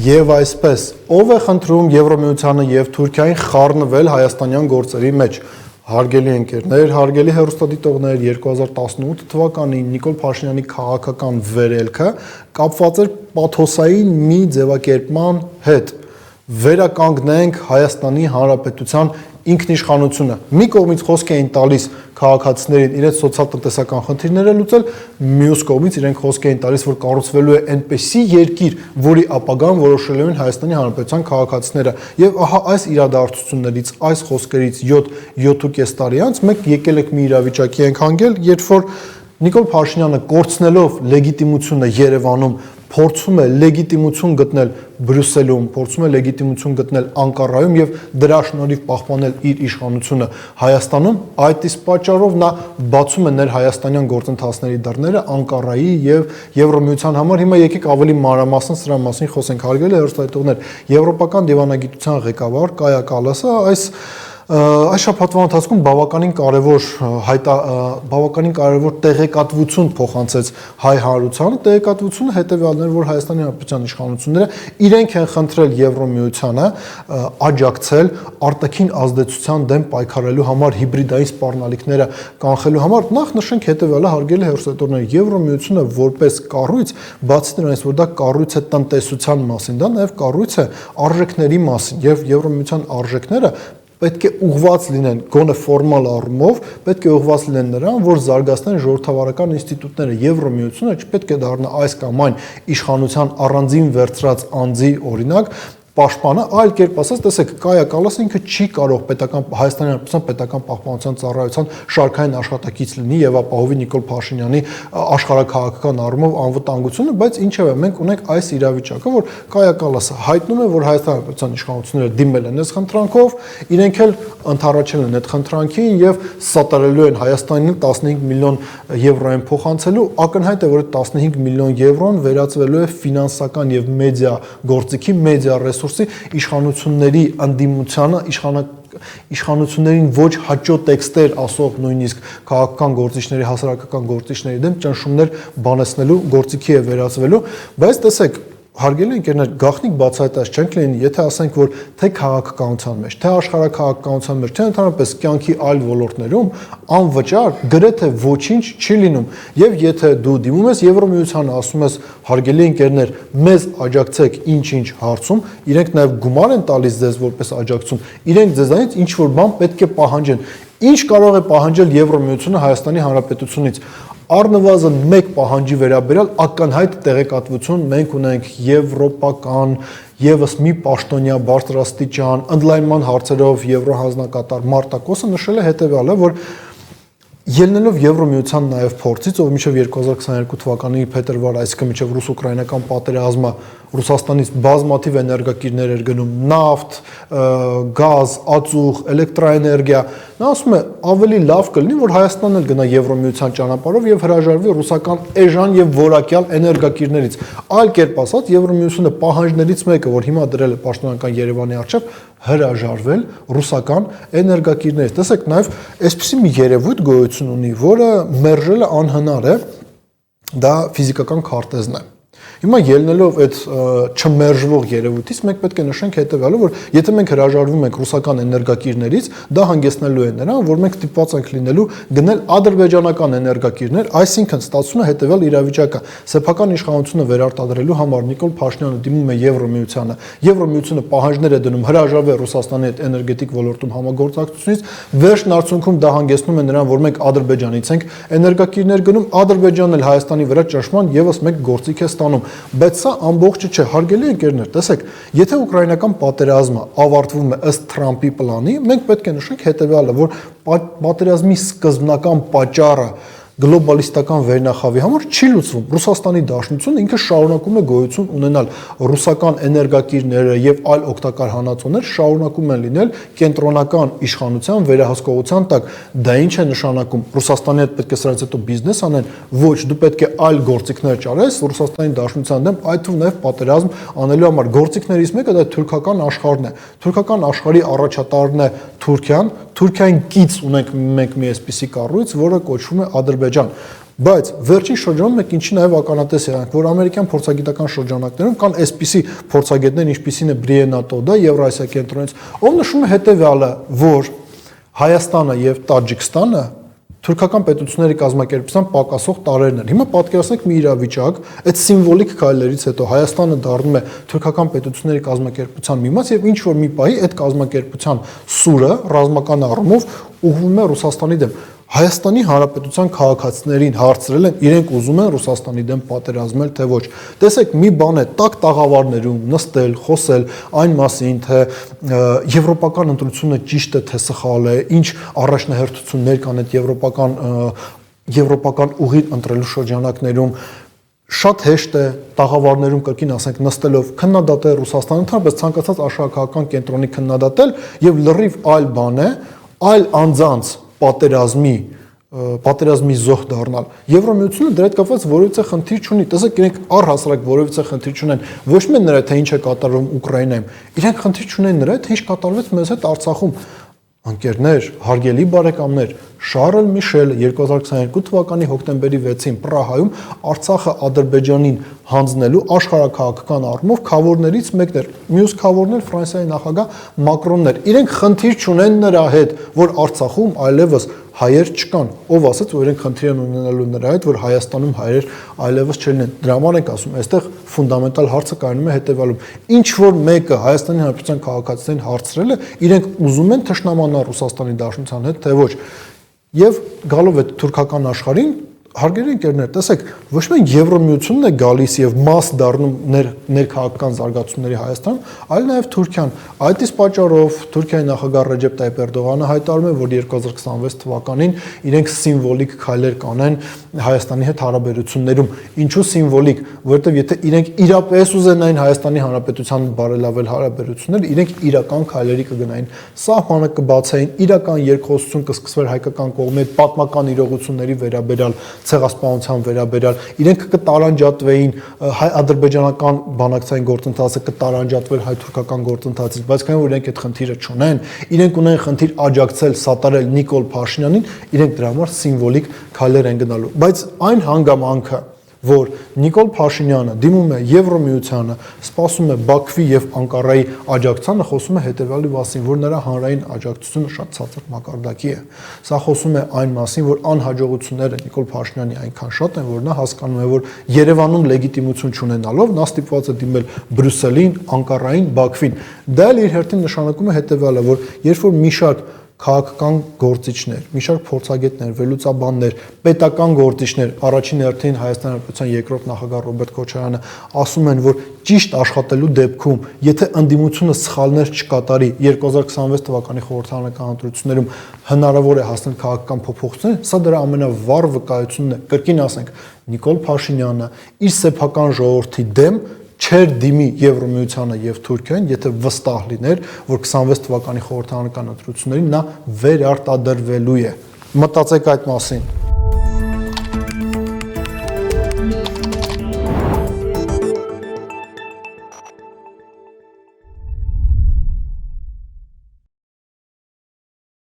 Եվ այսպես, ով է խնդրում Եվրոմիությանը եւ Թուրքիային խառնվել հայաստանյան գործերի մեջ։ Հարգելի ընկերներ, հարգելի հեռուստադիտողներ, 2018 թվականին Նիկոլ Փաշինյանի քաղաքական վերելքը կապված էր պաթոսային մի ձևակերպման հետ։ Վերականգնենք Հայաստանի Հանրապետության ինքնիշխանությունը։ Մի կողմից խոսք էին տալիս քաղաքացիներին իրենց սոցիալ-տնտեսական խնդիրները լուծել, մյուս կողմից իրենք խոսք էին տալիս, որ կառուցվելու է այնպիսի երկիր, որի ապագան որոշելու են Հայաստանի Հանրապետության քաղաքացիները։ Եվ ահա այս իրադարձություններից, այս խոսքերից 7.5 տարի անց մենք եկել ենք մի իրավիճակի ենք հանգել, երբ որ Նիկոլ Փաշինյանը կորցնելով լեգիտիմությունը Երևանում փորձում է լեգիտիմություն գտնել Բրյուսելում, փորձում է լեգիտիմություն գտնել Անկարայում եւ դրա շնորհիվ պահպանել իր իշխանությունը Հայաստանում, այդ իսկ պատճառով նա բացում է ներհայաստանյան գործընթացների դռները Անկարայի եւ Եվրոմիության համար։ Հիմա եկեք ավելի մանրամասն սրա մասին խոսենք, հարգելի հեռուստադիտողներ։ Եվրոպական դիվանագիտության ղեկավար Կայա Կալասը այս շաբաթվա ընթացքում բավականին կարևոր տեղեկատվություն փոխանցեց հայ հանրությանը, տեղեկատվությունը հետևյալն էր, որ Հայաստանի Հանրապետության իշխանությունները իրենք են խնդրել Եվրոմիությանը աջակցել արտաքին ազդեցության դեմ պայքարելու համար, հիբրիդային սպառնալիքները կանխելու համար։ Նախ նշենք հետևյալը, հարգելի հեռուստադիտողներ, Եվրոմիությունը որպես կառույց, բացի նրանից, որ դա կառույց է տնտեսության մասին, դա նաև կառույց է արժեքների մասին, եւ Եվրոմիության արժեքները պետք է ուղղված լինեն գոնե ֆորմալ առումով, պետք է ուղղված լինեն նրան, որ զարգացնեն ժողովրդավարական ինստիտուտները։ Եվրոմիությունը չպետք է դառնա այս կամ այն իշխանության առանձին վերծրած անձի օրինակ, պաշտպանը, այլ կերպ ասած, տեսեք, Կայա Կալասը ինքը չի կարող Հայաստանի Հանրապետության պետական պահպանության ծառայության շարքային աշխատակից լինի եւ ապահովի Նիկոլ Փաշինյանի աշխարհաքաղաքական առումով անվտանգությունը, բայց ինչեւ է, մենք ունենք այս իրավիճակը, որ Կայա Կալասը հայտնում է, որ Հայաստանի Հանրապետության իշխանությունները դիմել են այս խնդրանքով, իրենք էլ ընդառաջել են այդ խնդրանքին եւ սատարելու են Հայաստանին 15 միլիոն եվրո են փոխանցելու, ակնհայտ է, որ 15 միլիոն եվրոն վերածվելու է ֆինանսական եւ մեդիա գործիքի, մեդիա ռեսուրսի իշխանությունների ընդդիմությանը, իշխանություններին ոչ հաճո տեքստեր ասող նույնիսկ քաղաքական գործիչների, հասարակական գործիչների դեմ ճնշումներ բանեցնելու գործիքի է վերածվելու, բայց տեսեք, հարգելի ընկերներ, գաղտնիք բացահայտած չենք լինի, եթե ասենք, որ թե քաղաքականության մեջ, թե աշխարհաքաղաքականության մեջ, թե ընդհանրապես կյանքի այլ ոլորտներում անվճար գրեթե ոչինչ չի լինում։ Եվ եթե դու դիմում ես Եվրոմիությանը, ասում ես, հարգելի ընկերներ, մեզ աջակցեք ինչ-ինչ հարցում, իրենք նաև գումար են տալիս ձեզ որպես աջակցություն, իրենք ձեզանից ինչ-որ բան պետք է պահանջեն։ Ինչ կարող է պահանջել Եվրոմիությունը Հայաստանի Հանրապետությունից։ Առնվազն մեկ պահանջի վերաբերյալ ակնհայտ տեղեկատվություն մենք ունենք եվրոպական եւս մի պաշտոնյա բարձրաստիճան ընդլայնման հարցերով եվրոհանձնակատար Մարտակոսը նշել է հետեւյալը, որ ելնելով Եվրոմիության նաև փորձից, ով մինչև 2022 թվականի փետրվար, այսինքն մինչև ռուս-ուկրաինական պատերազմը Ռուսաստանից բազմաթիվ էներգակիրներ էր գնում, նավթ, գազ, ածուխ, էլեկտրաէներգիա, նա ասում է ավելի լավ կլինի, որ Հայաստանն էլ գնա Եվրոմիության ճանապարհով եւ հրաժարվի ռուսական էժան եւ որակյալ էներգակիրներից։ Այլ կերպ ասած, Եվրոմիությունը պահանջներից մեկը, որ հիմա դրել է պաշտոնական Երևանի առջև, հրաժարվել ռուսական էներգակիրներից։ Տեսեք, նաև այսպիսի մի երևույթ գոյություն ունի, որը մերժելը անհնար է, դա ֆիզիկական քարտեզն է։ Հիմա ելնելով այդ չմերժվող երևույթից մենք պետք է նշենք հետևյալը, որ եթե մենք հրաժարվում ենք ռուսական էներգակիրներից, դա հանգեցնելու է նրան, որ մենք ստիպված ենք լինելու գնել ադրբեջանական էներգակիրներ, այսինքն ստացվում է հետևյալ իրավիճակը։ Սեփական իշխանությունը վերարտադրելու համար Նիկոլ Փաշինյանը դիմում է Եվրոմիությանը, Եվրոմիությունը պահանջներ է դնում հրաժարվել Ռուսաստանի հետ էներգետիկ ոլորտում համագործակցությունից, վերջն արդյունքում դա հանգեցնում է նրան, որ մենք Ադրբեջանից ենք էներգակիրներ գնում, Ադրբեջանն էլ Հայաստանի վրա ճնշման եւս մեկ գործիք է ստանում։ Բայց սա ամբողջը չէ, հարգելի ընկերներ, տեսեք, եթե ուկրաինական պատերազմը ավարտվում է ըստ Թրամփի պլանի, մենք պետք է նշենք հետևյալը, որ պատերազմի սկզբնական պատճառը գլոբալիստական վերնախավի համար չի լուծվում։ Ռուսաստանի Դաշնությունը ինքը շարունակում է գոյություն ունենալ, ռուսական էներգակիրները եւ այլ օգտակար հանածոներ շարունակում են լինել կենտրոնական իշխանության վերահսկողության տակ։ Դա ինչ է նշանակում։ Ռուսաստանի հետ պետք է սրանից հետո բիզնես անեն, ոչ, դու պետք է այլ գործիքներ ճարես Ռուսաստանի Դաշնության դեմ, այդ թվում նաեւ պատերազմ անելու համար։ Գործիքներից մեկը դա թուրքական աշխարհն է։ Թուրքական աշխարհի առաջատարն է Թուրքիան, Թուրքիային կից ունենք մենք մի այսպիսի կառույց, որը կոչվում է Ադրբեջան։ Բայց վերջին շրջանում մենք ինչի նաև ականատես եղանք, որ ամերիկյան փորձագիտական շրջանակներում կան այսպիսի փորձագետներ, ինչպիսին է Բրիենա Տոդը Եվրասիա կենտրոնից, ով նշում է հետևյալը, որ Հայաստանը եւ Տաջիկստանը թուրքական պետությունների կազմակերպության պակասող տարերն են։ Հիմա պատկերացնենք մի իրավիճակ, այդ սիմվոլիկ քայլերից հետո Հայաստանը դառնում է թուրքական պետությունների կազմակերպության մի մաս եւ ինչ որ մի պահի այդ կազմակերպության սուրը ռազմական առումով ուղղվում է Ռուսաստանի դեմ։ Հայաստանի Հանրապետության քաղաքացիներին հարցրել են, իրենք ուզում են Ռուսաստանի դեմ պատերազմել, թե ոչ։ Տեսեք, մի բան է տակ տաղավարներում նստել, խոսել այն մասին, թե եվրոպական ընտրությունը ճիշտ է, թե սխալ է, ինչ առաջնահերթություններ կան այդ եվրոպական ուղին ընտրելու շրջանակներում։ Շատ հեշտ է տաղավարներում կրկին ասենք նստելով քննադատել Ռուսաստանը, ընդհանրապես ցանկացած աշխարհական կենտրոնի քննադատել եւ լրիվ այլ բան է, այլ անձանց պատերազմի զոհ դառնալ։ Եվրոմիությունը դրա հետ կապված որևիցե խնդիր չունի։ Տեսեք, իրենք առհասարակ որևիցե խնդիր չունեն ոչ միայն նրա թե ինչ է կատարվում Ուկրաինայում, իրենք խնդիր չունեն նրա թե ինչ կատարվեց մեզ հետ Արցախում։ Անկերներ, հարգելի բարեկամներ, Շարլ Միշելը 2022 թվականի հոկտեմբերի 6-ին Պրահայում Արցախը Ադրբեջանին հանձնելու աշխարհաքաղաքական առումով քավորներից մեկն էր։ Մյուս քավորն էլ Ֆրանսիայի նախագահ Մակրոնն էր։ Իրենք խնդիր չունեն նրա հետ, որ Արցախում այլևս հայեր չկան։ Ով ասաց, որ իրենք խնդիր են ունենալու նրա հետ, որ Հայաստանում հայեր այլևս չլինեն։ Դրա համար ենք ասում, այստեղ ֆունդամենտալ հարցը կայանում է հետևյալում. ինչ որ մեկը Հայաստանի Հանրապետության քաղաքացիներին հարցրել է, իրենք ուզում են թշնամանալ Ռուսաստանի Դաշնության հետ, թե ոչ։ Եվ գալով այդ թուրքական աշխարհին, հարգելի ընկերներ, տեսեք, ոչ միայն Եվրոմիությունն է գալիս եւ մաս դառնում ներքաղաքական զարգացումների Հայաստանում, այլ նաեւ Թուրքիան։ Այդ իսկ պատճառով Թուրքիայի նախագահ Ռեջեփ Տայիպ Էրդողանը հայտարարում է, որ 2026 թվականին իրենք սիմվոլիկ քայլեր կանեն Հայաստանի հետ հարաբերություններում։ Ինչու սիմվոլիկ, որովհետեւ եթե իրենք իրապես ուզենային Հայաստանի Հանրապետության բարելավել հարաբերությունները, իրենք իրական քայլերի կգնային, սահմանը կբացային, իրական երկխոսություն կսկսվեր հայկական կողմի հետ պատմական իրողությունների վերաբերյալ, ցեղասպանության վերաբերյալ, իրենք կտարանջատվեին հայ-ադրբեջանական բանակցային գործընթացը կտարանջատվեր հայ-թուրքական գործընթացից, բայց քանի որ իրենք այդ խնդիրը չունեն, իրենք ունեն խնդիր աջակցել, սատարել Նիկոլ Փաշինյանին, իրենք դրա համար սիմվոլիկ քայլեր են գնալու, բայց այն հանգամանքը, որ Նիկոլ Փաշինյանը դիմում է Եվրոմիությանը, սպասում է Բաքվի եւ Անկարայի աջակցությանը, խոսում է հետեւյալի մասին, որ նրա հանրային աջակցությունը շատ ցածր մակարդակի է։ Սա խոսում է այն մասին, որ անհաջողությունները Նիկոլ Փաշինյանի այնքան շատ են, որ նա հասկանում է, որ Երևանում լեգիտիմություն չունենալով նա ստիպված է դիմել Բրյուսելին, Անկարային, Բաքվին։ Դա էլ իր հերթին նշանակում է հետեւյալը, որ երբ որ մի շարք քաղաքական գործիչներ, մի շարք փորձագետներ, վերլուծաբաններ, պետական գործիչներ, առաջին հերթին Հայաստանի Հանրապետության երկրորդ նախագահ Ռոբերտ Քոչարյանը ասում են, որ ճիշտ աշխատելու դեպքում, եթե ընդդիմությունը սխալներ չկատարի 2026 թվականի խորհրդարանական ընտրություններում հնարավոր է հասնել քաղաքական փոփոխություններ, սա դրա ամենավառ վկայությունն է։ Կրկին ասենք, Նիկոլ Փաշինյանը իր սեփական ժողովրդի դեմ չեր դիմի Եվրոմիությանը եւ Թուրքիային, եթե վստահ լիներ, որ 26 թվականի խորհրդարանական ընտրություններին նա վերարտադրվելու է։ Մտածեք այդ մասին։